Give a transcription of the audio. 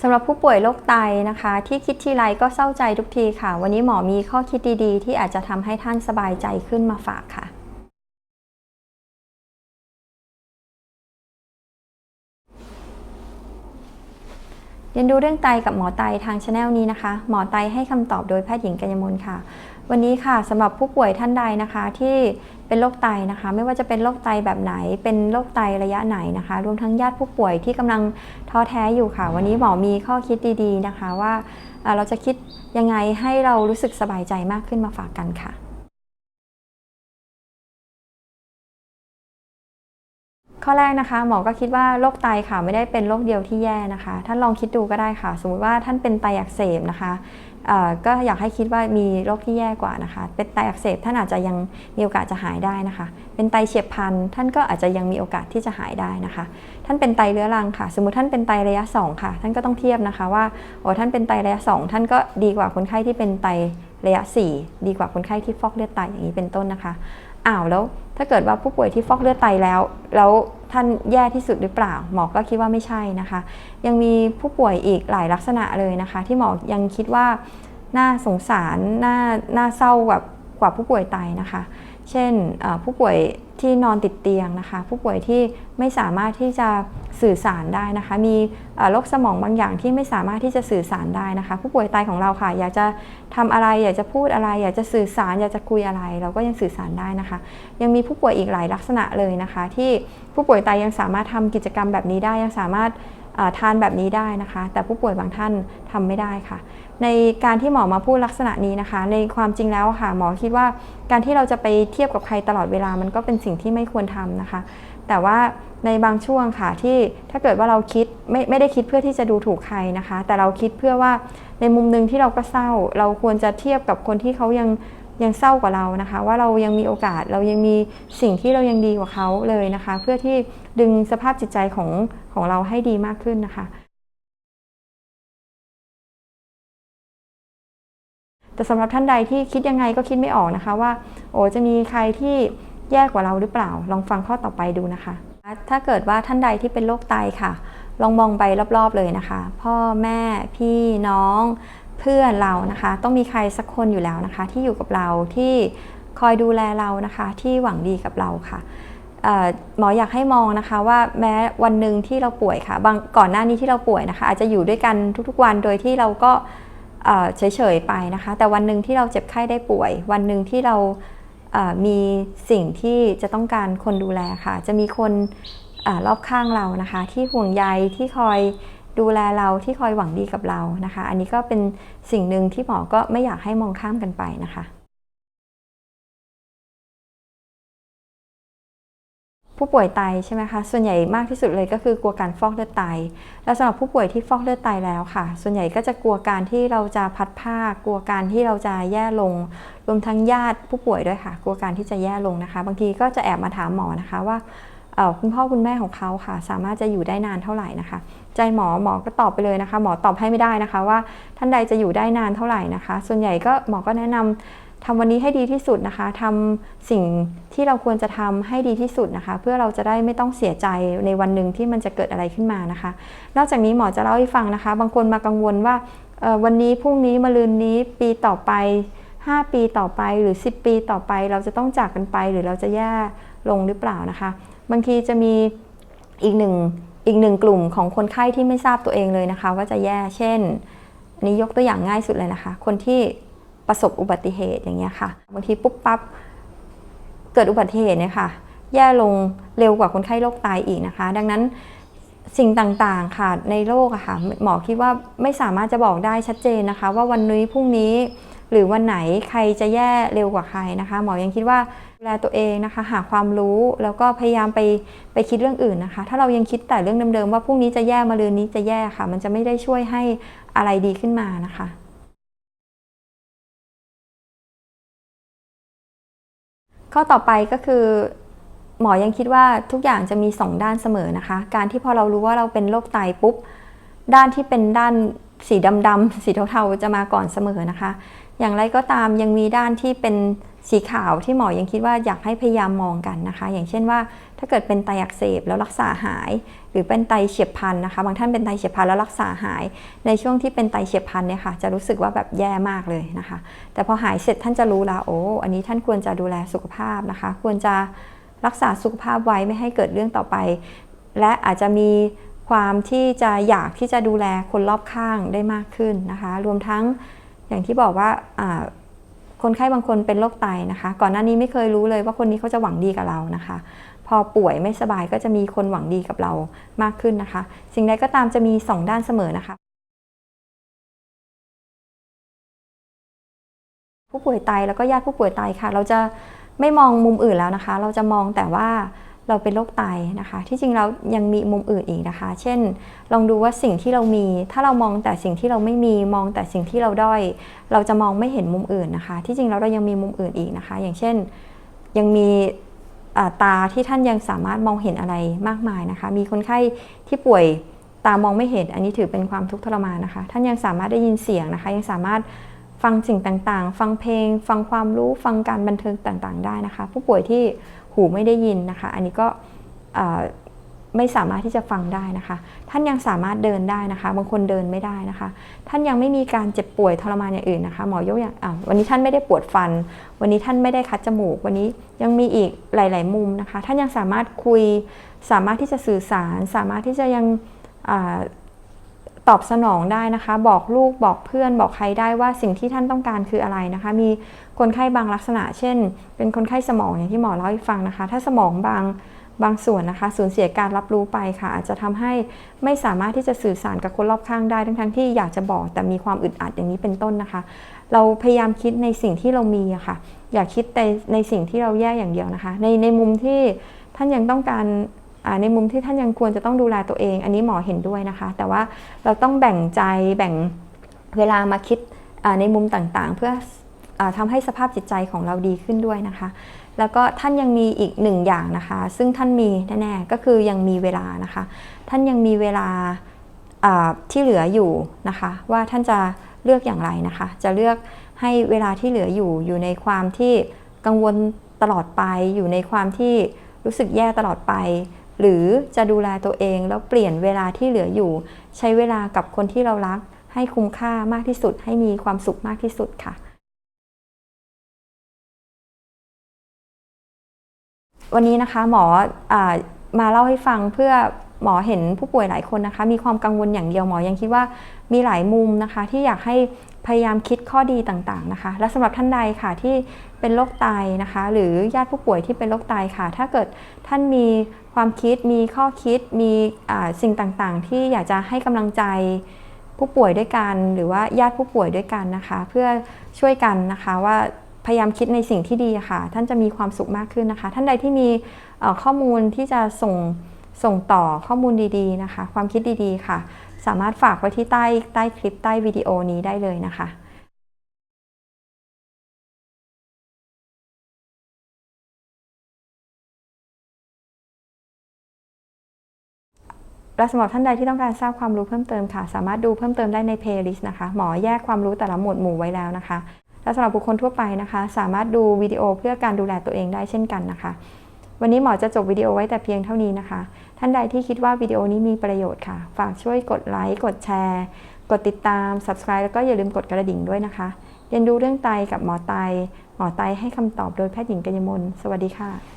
สำหรับผู้ป่วยโรคไตนะคะที่คิดทีไรก็เศร้าใจทุกทีค่ะวันนี้หมอมีข้อคิดดีๆที่อาจจะทำให้ท่านสบายใจขึ้นมาฝากค่ะเรียนรู้เรื่องไตกับหมอไตทางช anel นี้นะคะหมอไตให้คำตอบโดยแพทย์หญิงกัญญมลค่ะวันนี้ค่ะสำหรับผู้ป่วยท่านใดนะคะที่เป็นโรคไตนะคะไม่ว่าจะเป็นโรคไตแบบไหนเป็นโรคไตระยะไหนนะคะรวมทั้งญาติผู้ป่วยที่กำลังท้อแท้อยู่ค่ะวันนี้หมอมีข้อคิดดีๆนะคะว่าเราจะคิดยังไงให้เรารู้สึกสบายใจมากขึ้นมาฝากกันค่ะข้อแรกนะคะหมอก็คิดว่าโรคไตค่ะไม่ได้เป็นโรคเดียวที่แย่นะคะท่านลองคิดดูก็ได้ค่ะสมมติว่าท่านเป็นไตอักเสบนะคะก็อยากให้คิดว่ามีโรคที่แย่กว่านะคะเป็นไตอักเสบท่านอาจจะยังมีโอกาสจะหายได้นะคะเป็นไตเฉียบพลันท่านก็อาจจะยังมีโอกาสที่จะหายได้นะคะท่านเป็นไตเรื้อรังค่ะสมมติท่านเป็นไตระยะ2ค่ะท่านก็ต้องเทียบนะคะว่าท่านเป็นไตระยะ2ท่านก็ดีกว่าคนไข้ที่เป็นไตระยะ4ดีกว่าคนไข้ที่ฟอกเลือดไตอย่างนี้เป็นต้นนะคะแล้วถ้าเกิดว่าผู้ป่วยที่ฟอกเลือดไตแล้วท่านแย่ที่สุดหรือเปล่าหมอก็คิดว่าไม่ใช่นะคะยังมีผู้ป่วยอีกหลายลักษณะเลยนะคะที่หมอยังคิดว่าน่าสงสารน่าเศร้ากว่าผู้ป่วยไตนะคะเช่นผู้ป่วยที่นอนติดเตียงนะคะผู้ป่วยที่ไม่สามารถที่จะสื่อสารได้นะคะมีโรคสมองบางอย่างที่ไม่สามารถที่จะสื่อสารได้นะคะผู้ป่วยไตของเราค่ะอยากจะทำอะไรอยากจะพูดอะไรอยากจะสื่อสารอยากจะคุยอะไรเราก็ยังสื่อสารได้นะคะยังมีผู้ป่วยอีกหลายลักษณะเลยนะคะที่ผู้ป่วยไตยังสามารถทำกิจกรรมแบบนี้ได้ยังสามารถทานแบบนี้ได้นะคะแต่ผู้ป่วยบางท่านทำไม่ได้ค่ะในการที่หมอมาพูดลักษณะนี้นะคะในความจริงแล้วค่ะหมอคิดว่าการที่เราจะไปเทียบกับใครตลอดเวลามันก็เป็นสิ่งที่ไม่ควรทำนะคะแต่ว่าในบางช่วงค่ะที่ถ้าเกิดว่าเราคิดไม่ได้คิดเพื่อที่จะดูถูกใครนะคะแต่เราคิดเพื่อว่าในมุมนึงที่เราก็เศร้าเราควรจะเทียบกับคนที่เขายังเศร้ากว่าเรานะคะว่าเรายังมีโอกาสเรายังมีสิ่งที่เรายังดีกว่าเขาเลยนะคะเพื่อที่ดึงสภาพจิตใจของเราให้ดีมากขึ้นนะคะแต่สำหรับท่านใดที่คิดยังไงก็คิดไม่ออกนะคะว่าจะมีใครที่แย่กว่าเราหรือเปล่าลองฟังข้อต่อไปดูนะคะถ้าเกิดว่าท่านใดที่เป็นโรคไตค่ะลองมองไปรอบๆเลยนะคะพ่อแม่พี่น้องเพื่อนเรานะคะต้องมีใครสักคนอยู่แล้วนะคะที่อยู่กับเราที่คอยดูแลเรานะคะที่หวังดีกับเราค่ะหมออยากให้มองนะคะว่าแม้วันหนึ่งที่เราป่วยค่ะก่อนหน้านี้ที่เราป่วยนะคะอาจจะอยู่ด้วยกันทุกๆวันโดยที่เราก็เฉยๆไปนะคะแต่วันหนึ่งที่เราเจ็บไข้ได้ป่วยวันหนึ่งที่เรามีสิ่งที่จะต้องการคนดูแลค่ะจะมีคนรอบข้างเรานะคะที่ห่วงใยที่คอยดูแลเราที่คอยหวังดีกับเรานะคะอันนี้ก็เป็นสิ่งหนึ่งที่หมอก็ไม่อยากให้มองข้ามกันไปนะคะผู้ป่วยไตใช่ไหมคะส่วนใหญ่มากที่สุดเลยก็คือกลัวการฟอกเลือดไตแล้วสำหรับผู้ป่วยที่ฟอกเลือดไตแล้วค่ะส่วนใหญ่ก็จะกลัวการที่เราจะพัดผ้ากลัวการที่เราจะแย่ลงรวมทั้งญาติผู้ป่วยด้วยค่ะกลัวการที่จะแย่ลงนะคะบางทีก็จะแอบมาถามหมอนะคะว่าคุณพ่อคุณแม่ของเขาค่ะสามารถจะอยู่ได้นานเท่าไหร่นะคะใจหมอก็ตอบไปเลยนะคะหมอตอบให้ไม่ได้นะคะว่าท่านใดจะอยู่ได้นานเท่าไหร่นะคะส่วนใหญ่ก็หมอก็แนะนำทำวันนี้ให้ดีที่สุดนะคะทำสิ่งที่เราควรจะทำให้ดีที่สุดนะคะเพื่อเราจะได้ไม่ต้องเสียใจในวันหนึ่งที่มันจะเกิดอะไรขึ้นมานะคะนอกจากนี้หมอจะเล่าให้ฟังนะคะบางคนมากังวลว่าวันนี้พรุ่งนี้มะรืนนี้ปีต่อไป5 ปีต่อไปหรือ10 ปีต่อไปเราจะต้องจากกันไปหรือเราจะแย่ลงหรือเปล่านะคะบางทีจะมีอีกหนึ่งกลุ่มของคนไข้ที่ไม่ทราบตัวเองเลยนะคะว่าจะแย่เช่นอันนี้ยกตัวอย่างง่ายสุดเลยนะคะคนที่ประสบอุบัติเหตุอย่างเงี้ยค่ะบางทีปุ๊บปั๊บเกิดอุบัติเหตุเนี่ยค่ะแย่ลงเร็วกว่าคนไข้โรคไตอีกนะคะดังนั้นสิ่งต่างๆค่ะในโลกอะค่ะหมอคิดว่าไม่สามารถจะบอกได้ชัดเจนนะคะว่าวันนี้พรุ่งนี้หรือวันไหนใครจะแย่เร็วกว่าใครนะคะหมอยังคิดว่าดูแลตัวเองนะคะหาความรู้แล้วก็พยายามไปคิดเรื่องอื่นนะคะถ้าเรายังคิดแต่เรื่องเดิมๆว่าพรุ่งนี้จะแย่มะรืนนี้จะแย่ค่ะมันจะไม่ได้ช่วยให้อะไรดีขึ้นมานะคะข้อต่อไปก็คือหมอยังคิดว่าทุกอย่างจะมี2 ด้านเสมอนะคะการที่พอเรารู้ว่าเราเป็นโรคไตปุ๊บด้านที่เป็นด้าน สีดำๆสีเทาๆจะมาก่อนเสมอนะคะอย่างไรก็ตามยังมีด้านที่เป็นสีขาวที่หมอยังคิดว่าอยากให้พยายามมองกันนะคะอย่างเช่นว่าถ้าเกิดเป็นไตอักเสบแล้วรักษาหายหรือเป็นไตเฉียบพลันนะคะบางท่านเป็นไตเฉียบพลันแล้วรักษาหายในช่วงที่เป็นไตเฉียบพลันเนี่ยค่ะจะรู้สึกว่าแบบแย่มากเลยนะคะแต่พอหายเสร็จท่านจะรู้แล้วโอ้อันนี้ท่านควรจะดูแลสุขภาพนะคะควรจะรักษาสุขภาพไว้ไม่ให้เกิดเรื่องต่อไปและอาจจะมีความที่จะอยากที่จะดูแลคนรอบข้างได้มากขึ้นนะคะรวมทั้งอย่างที่บอกว่าคนไข้บางคนเป็นโรคไตนะคะก่อนหน้านี้ไม่เคยรู้เลยว่าคนนี้เขาจะหวังดีกับเรานะคะพอป่วยไม่สบายก็จะมีคนหวังดีกับเรามากขึ้นนะคะสิ่งใดก็ตามจะมี2ด้านเสมอนะคะผู้ป่วยไตแล้วก็ญาติผู้ป่วยไตค่ะเราจะไม่มองมุมอื่นแล้วนะคะเราจะมองแต่ว่าเราเป็นโรคไตนะคะที่จริงแล้วยังมีมุมอื่นอีกนะคะเช่นลองดูว่าสิ่งที่เรามีถ้าเรามองแต่สิ่งที่เราไม่มีมองแต่สิ่งที่เราด้อยเราจะมองไม่เห็นมุมอื่นนะคะที่จริงแล้วเรายังมีมุมอื่นอีกนะคะอย่างเช่นยังมีตาที่ท่านยังสามารถมองเห็นอะไรมากมายนะคะมีคนไข้ที่ป่วยตามองไม่เห็นอันนี้ถือเป็นความทุกข์ทรมานนะคะท่านยังสามารถได้ยินเสียงนะคะยังสามารถฟังสิ่งต่างๆฟังเพลงฟังความรู้ฟังการบันเทิงต่างๆได้นะคะผู้ป่วยที่หูไม่ได้ยินนะคะอันนี้ก็ไม่สามารถที่จะฟังได้นะคะท่านยังสามารถเดินได้นะคะบางคนเดินไม่ได้นะคะท่านยังไม่มีการเจ็บป่วยทรมานอย่างอื่นนะคะหมอยกอย่างวันนี้ท่านไม่ได้ปวดฟันวันนี้ท่านไม่ได้คัดจมูกวันนี้ยังมีอีกหลายๆมุมนะคะท่านยังสามารถคุยสามารถที่จะสื่อสารสามารถที่จะยังตอบสนองได้นะคะบอกลูกบอกเพื่อนบอกใครได้ว่าสิ่งที่ท่านต้องการคืออะไรนะคะมีคนไข้บางลักษณะเช่นเป็นคนไข้สมองอย่างที่หมอเล่าให้ฟังนะคะถ้าสมองบางส่วนนะคะสูญเสียการรับรู้ไปค่ะอาจจะทำให้ไม่สามารถที่จะสื่อสารกับคนรอบข้างได้ทั้งที่อยากจะบอกแต่มีความอึดอัดอย่างนี้เป็นต้นนะคะเราพยายามคิดในสิ่งที่เรามีอะค่ะอย่าคิดในสิ่งที่เราแย่อย่างเดียวนะคะในมุมที่ท่านยังต้องการในมุมที่ท่านยังควรจะต้องดูแลตัวเองอันนี้หมอเห็นด้วยนะคะแต่ว่าเราต้องแบ่งใจแบ่งเวลามาคิดในมุมต่างๆเพื่อทำให้สภาพจิตใจของเราดีขึ้นด้วยนะคะแล้วก็ท่านยังมีอีกหนึ่งอย่างนะคะซึ่งท่านมีแน่ๆก็คือยังมีเวลานะคะท่านยังมีเวลาที่เหลืออยู่นะคะว่าท่านจะเลือกอย่างไรนะคะจะเลือกให้เวลาที่เหลืออยู่ในความที่กังวลตลอดไปอยู่ในความที่รู้สึกแย่ตลอดไปหรือจะดูแลตัวเองแล้วเปลี่ยนเวลาที่เหลืออยู่ใช้เวลากับคนที่เรารักให้คุ้มค่ามากที่สุดให้มีความสุขมากที่สุดค่ะวันนี้นะคะหมอมาเล่าให้ฟังเพื่อหมอเห็นผู้ป่วยหลายคนนะคะมีความกังวลอย่างเดียวหมอยังคิดว่ามีหลายมุมนะคะที่อยากให้พยายามคิดข้อดีต่างๆนะคะและสำหรับท่านใดค่ะที่เป็นโรคไตนะคะหรือญาติผู้ป่วยที่เป็นโรคไตค่ะถ้าเกิดท่านมีความคิดมีข้อคิดมีสิ่งต่างๆที่อยากจะให้กำลังใจผู้ป่วยด้วยกันหรือว่าญาติผู้ป่วยด้วยกันนะคะเพื่อช่วยกันนะคะว่าพยายามคิดในสิ่งที่ดีค่ะท่านจะมีความสุขมากขึ้นนะคะท่านใดที่มีข้อมูลที่จะส่งต่อข้อมูลดีๆนะคะความคิดดีๆค่ะสามารถฝากไว้ที่ใต้คลิปใต้วิดีโอนี้ได้เลยนะคะและสำหรับท่านใดที่ต้องการทราบความรู้เพิ่มเติมค่ะสามารถดูเพิ่มเติมได้ในเพลย์ลิสต์นะคะหมอแยกความรู้แต่ละหมวดหมู่ไว้แล้วนะคะและสำหรับบุคคลทั่วไปนะคะสามารถดูวิดีโอเพื่อการดูแลตัวเองได้เช่นกันนะคะวันนี้หมอจะจบวิดีโอไว้แต่เพียงเท่านี้นะคะท่านใดที่คิดว่าวิดีโอนี้มีประโยชน์ค่ะฝากช่วยกดไลค์กดแชร์กดติดตาม Subscribe แล้วก็อย่าลืมกดกระดิ่งด้วยนะคะเรียนรู้เรื่องไตกับหมอไตให้คำตอบโดยแพทย์หญิงกัญญมลสวัสดีค่ะ